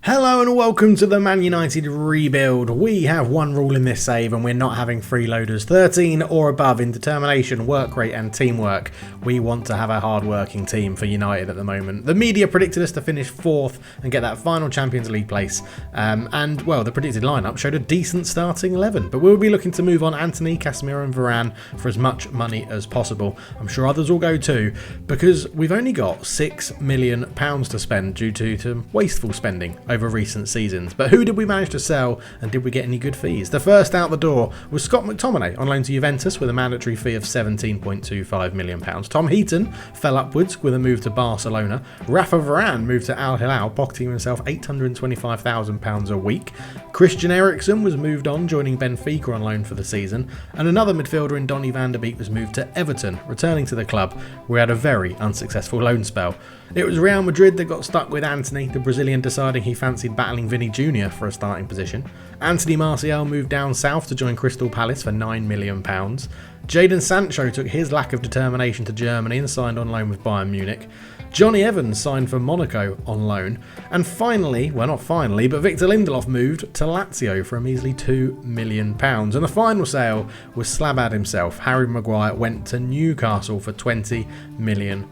Hello and welcome to the Man United rebuild. We have one rule in this save and we're not having freeloaders 13 or above in determination, work rate and teamwork. We want to have a hard-working team for United at the moment. The media predicted us to finish 4th and get that final Champions League place. Well, the predicted lineup showed a decent starting 11, but we'll be looking to move on Antony, Casemiro and Varane for as much money as possible. I'm sure others will go too, because we've only got £6 million to spend due to some wasteful spending over recent seasons. But who did we manage to sell and did we get any good fees? The first out the door was Scott McTominay on loan to Juventus with a mandatory fee of £17.25 million. Tom Heaton fell upwards with a move to Barcelona. Rafa Varane moved to Al Hilal, pocketing himself £825,000 a week. Christian Eriksen was moved on, joining Benfica on loan for the season. And another midfielder in Donny van der Beek was moved to Everton, returning to the club where he had a very unsuccessful loan spell. It was Real Madrid that got stuck with Antony, the Brazilian deciding he fancied battling Vinny Jr. for a starting position. Anthony Martial moved down south to join Crystal Palace for £9 million. Jadon Sancho took his lack of determination to Germany and signed on loan with Bayern Munich. Johnny Evans signed for Monaco on loan. And finally, well not finally, but Victor Lindelof moved to Lazio for a measly £2 million. And the final sale was Slabad himself. Harry Maguire went to Newcastle for £20 million.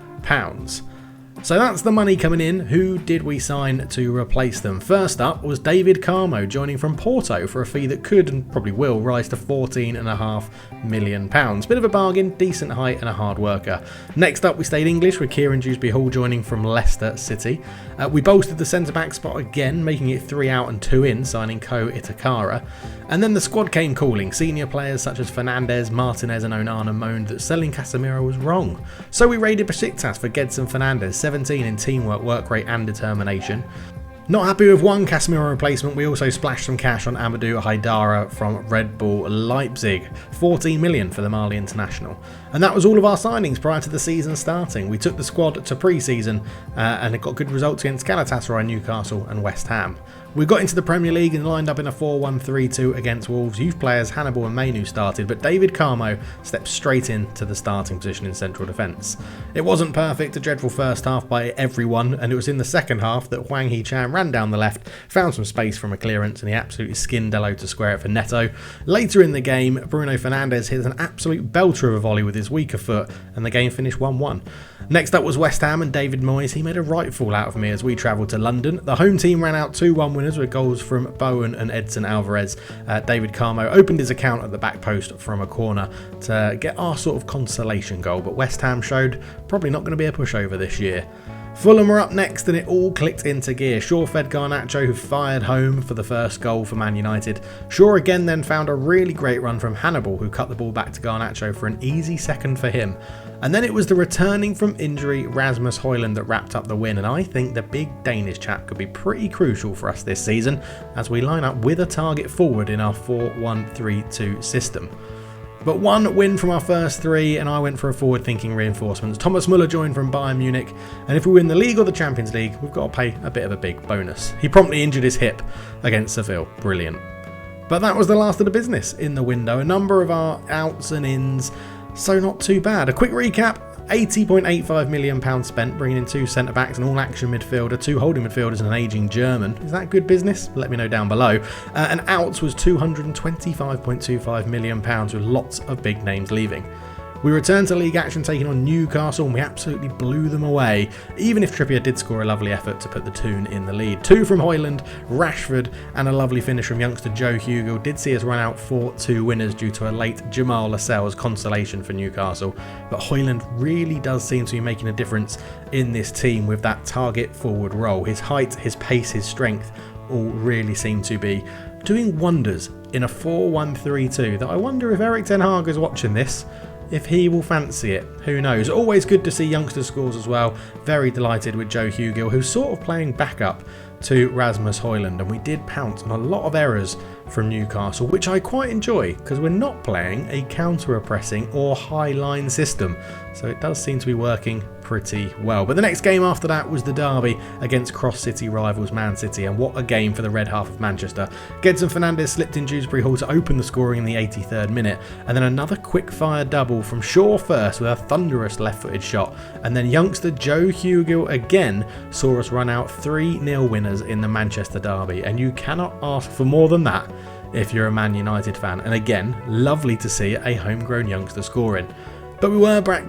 So that's the money coming in. Who did we sign to replace them? First up was David Carmo, joining from Porto for a fee that could and probably will rise to £14.5 million. Bit of a bargain, decent height and a hard worker. Next up we stayed English with Kieran Dewsbury-Hall joining from Leicester City. We bolstered the centre-back spot again, making it 3 out and 2 in, signing Ko Itakara. And then the squad came calling. Senior players such as Fernandes, Martinez and Onana moaned that selling Casemiro was wrong. So we raided Besiktas for Gedson Fernandes, 17 in teamwork, work rate and determination. Not happy with one Casemiro replacement, we also splashed some cash on Amadou Haidara from Red Bull Leipzig. 14 million for the Mali international. And that was all of our signings prior to the season starting. We took the squad to pre-season and it got good results against Galatasaray, Newcastle and West Ham. We got into the Premier League and lined up in a 4-1-3-2 against Wolves. Youth players Hannibal and Mainu started, but David Carmo stepped straight into the starting position in central defence. It wasn't perfect, a dreadful first half by everyone, and it was in the second half that Hwang Hee-chan ran down the left, found some space from a clearance, and he absolutely skinned Dello to square it for Neto. Later in the game, Bruno Fernandes hit an absolute belter of a volley with his weaker foot, and the game finished 1-1. Next up was West Ham and David Moyes. He made a right fool out of me as we travelled to London. The home team ran out 2-1 winners with goals from Bowen and Edson Alvarez. David Carmo opened his account at the back post from a corner to get our sort of consolation goal, but West Ham showed probably not going to be a pushover this year. Fulham were up next and it all clicked into gear. Shaw fed Garnacho, who fired home for the first goal for Man United. Shaw again then found a really great run from Hannibal, who cut the ball back to Garnacho for an easy second for him. And then it was the returning from injury Rasmus Højlund that wrapped up the win, and I think the big Danish chap could be pretty crucial for us this season as we line up with a target forward in our 4-1-3-2 system. But one win from our first 3 and I went for a forward-thinking reinforcements. Thomas Müller joined from Bayern Munich, and if we win the league or the Champions League, we've got to pay a bit of a big bonus. He promptly injured his hip against Seville. Brilliant. But that was the last of the business in the window. A number of our outs and ins, so not too bad. A quick recap. £80.85 million spent, bringing in 2 centre-backs, an all-action midfielder, 2 holding midfielders and an ageing German. Is that good business? Let me know down below. And outs was £225.25 million with lots of big names leaving. We returned to league action taking on Newcastle and we absolutely blew them away, even if Trippier did score a lovely effort to put the Toon in the lead. 2 from Højlund, Rashford and a lovely finish from youngster Joe Hugill did see us run out 4-2 winners due to a late Jamal Lascelles consolation for Newcastle, but Højlund really does seem to be making a difference in this team with that target forward role. His height, his pace, his strength all really seem to be doing wonders in a 4-1-3-2 that I wonder if Erik ten Hag is watching this, if he will fancy it. Who knows? Always good to see youngster scores as well. Very delighted with Joe Hugill, who's sort of playing backup to Rasmus Højlund, and we did pounce on a lot of errors from Newcastle, which I quite enjoy because we're not playing a counter-pressing or high-line system, so it does seem to be working pretty well. But the next game after that was the derby against cross-city rivals Man City, and what a game for the red half of Manchester. Gedson Fernandes slipped in Dewsbury-Hall to open the scoring in the 83rd minute, and then another quick-fire double from Shaw first with a thunderous left-footed shot, and then youngster Joe Hugill again saw us run out 3-0 winners winners in the Manchester derby, and you cannot ask for more than that if you're a Man United fan. And again, lovely to see a homegrown youngster scoring. But we were brought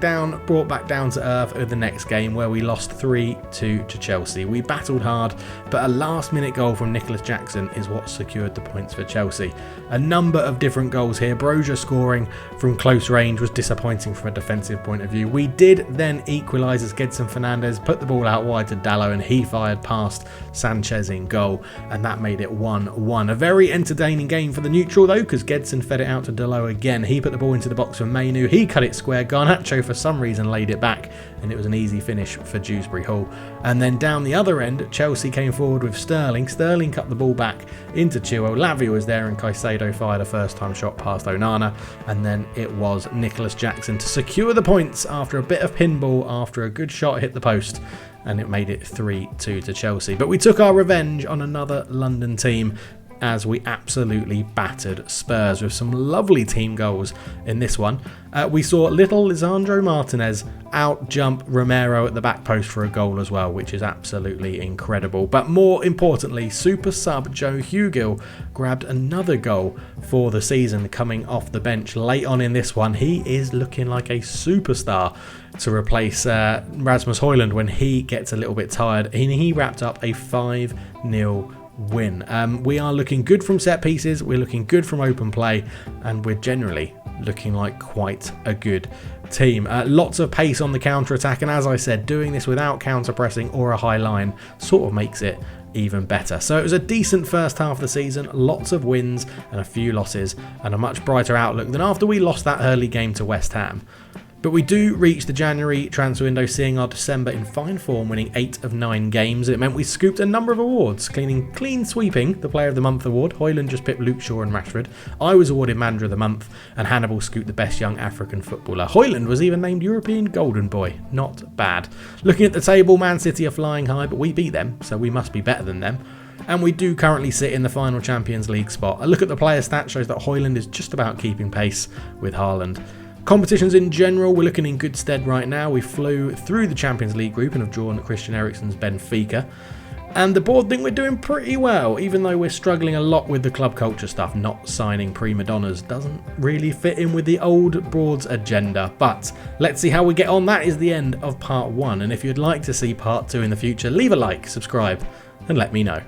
back down to earth in the next game, where we lost 3-2 to Chelsea. We battled hard, but a last-minute goal from Nicholas Jackson is what secured the points for Chelsea. A number of different goals here. Broja scoring from close range was disappointing from a defensive point of view. We did then equalise as Gedson Fernandes put the ball out wide to Dalot, and he fired past Sanchez in goal, and that made it 1-1. A very entertaining game for the neutral though, because Gedson fed it out to Dalot again. He put the ball into the box for Mainu. He cut it square. Garnacho for some reason laid it back, and it was an easy finish for Dewsbury Hall. And then down the other end, Chelsea came forward with Sterling. Sterling cut the ball back into Chilwell. Lavia was there, and Caicedo fired a first-time shot past Onana. And then it was Nicholas Jackson to secure the points after a bit of pinball, after a good shot hit the post, and it made it 3-2 to Chelsea. But we took our revenge on another London team, as we absolutely battered Spurs with some lovely team goals in this one. We saw little Lisandro Martinez out-jump Romero at the back post for a goal as well, which is absolutely incredible. But more importantly, super sub Joe Hugill grabbed another goal for the season coming off the bench late on in this one. He is looking like a superstar to replace Rasmus Højlund when he gets a little bit tired. And he wrapped up a 5-0 win. We are looking good from set pieces, we're looking good from open play, and we're generally looking like quite a good team. Lots of pace on the counter attack, and as I said, doing this without counter pressing or a high line sort of makes it even better. So it was a decent first half of the season, lots of wins and a few losses, and a much brighter outlook than after we lost that early game to West Ham. But we do reach the January transfer window, seeing our December in fine form, winning 8 of 9 games. It meant we scooped a number of awards, clean sweeping the Player of the Month award. Højlund just pipped Luke Shaw and Rashford. I was awarded Manager of the Month, and Hannibal scooped the Best Young African Footballer. Højlund was even named European Golden Boy. Not bad. Looking at the table, Man City are flying high, but we beat them, so we must be better than them. And we do currently sit in the final Champions League spot. A look at the player stat shows that Højlund is just about keeping pace with Haaland. Competitions in general, we're looking in good stead right now. We flew through the Champions League group and have drawn Christian Eriksen's Benfica. And the board think we're doing pretty well, even though we're struggling a lot with the club culture stuff. Not signing prima donnas doesn't really fit in with the old board's agenda. But let's see how we get on. That is the end of part 1. And if you'd like to see part 2 in the future, leave a like, subscribe, and let me know.